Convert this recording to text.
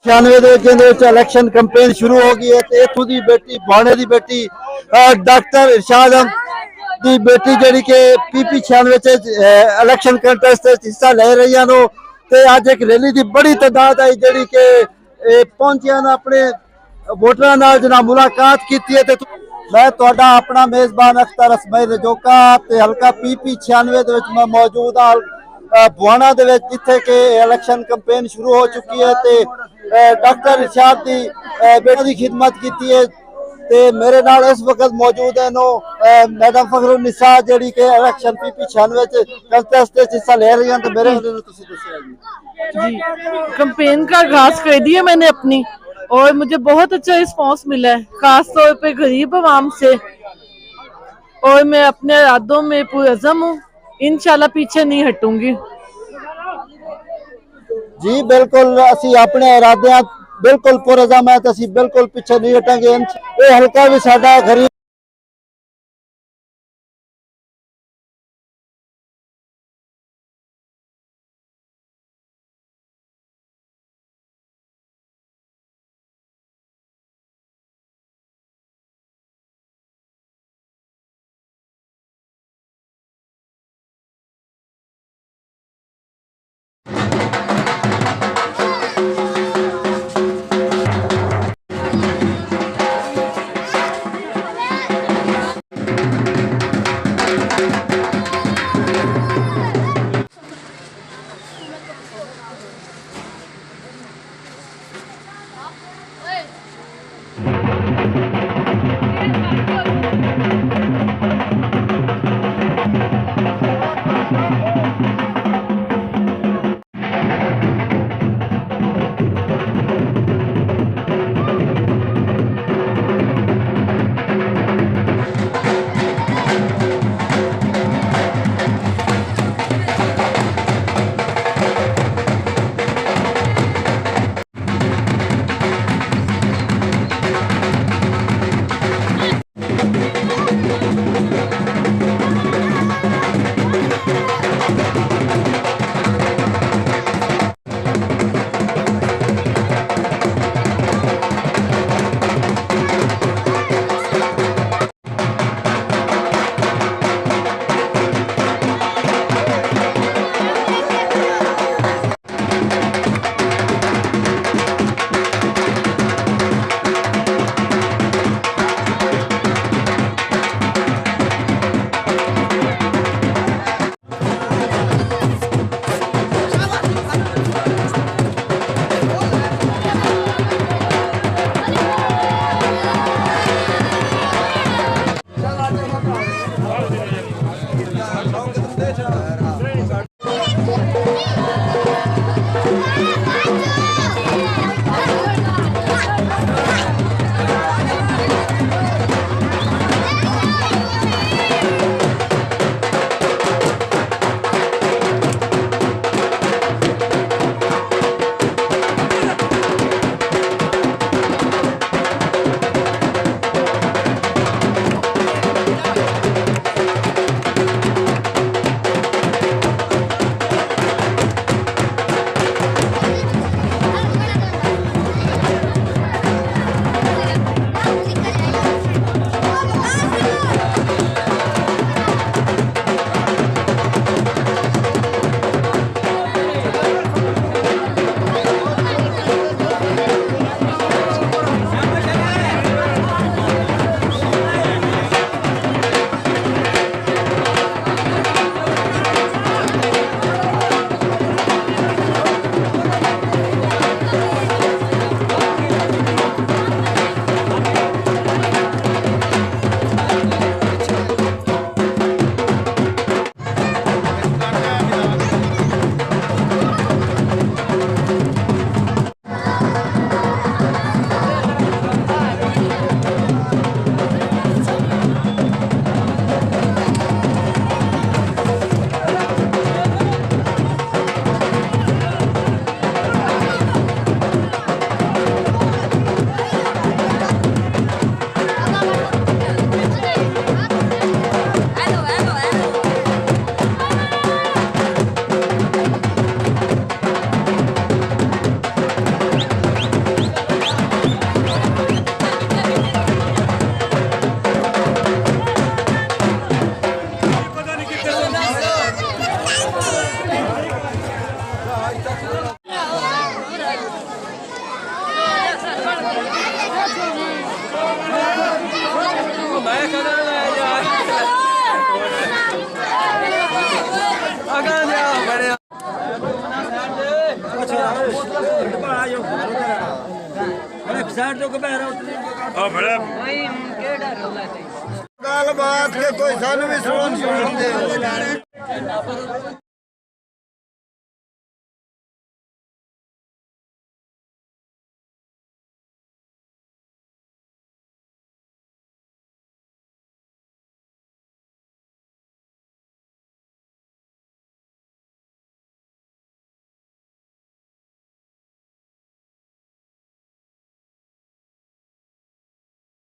96 election campaign शुरू हो गई है। इतों की बेटी बाणे की बेटी डॉक्टर इरशाद की बेटी जी के PP 96 इलेक्शन कंटेस्ट हिस्सा ले रही हैं। अज एक रैली की बड़ी तादाद आई जी के पहुंचे अपने वोटर जनाब मुलाकात की है। मैं तुहाडा अपना मेजबान अख्तर असमई रजोका हल्का PP 96 मैं मौजूद हाँ बुआना जिथे के इलेक्शन कैंपेन शुरू हो चुकी है। डॉक्टर इरशाद की बेटी की खिदमत की है। मेरे नाल इस वक्त मौजूद है मैडम फखरुन्निसा जी के इलेक्शन PP 96 कंटेस्ट हिस्सा ले रही हैं। तो मेरे जी कैंपेन का आगाज कर दिया मैंने अपनी, और मुझे बहुत अच्छा रिस्पांस मिला है, खास तौर पे गरीब आवाम से। और मैं अपने इरादों में पुरअज़म हूँ, इंशाल्लाह पीछे नहीं हटूंगी। जी बिल्कुल असी अपने इरादे बिल्कुल पुरअज़म है, तो असी बिल्कुल पीछे नहीं हटेंगे। ये हल्का भी साडा गरीब ਗੱਲਬਾਤ ਕੇ ਕੋਈ ਸਾਨੂੰ ਵੀ ਸੁਣਦੇ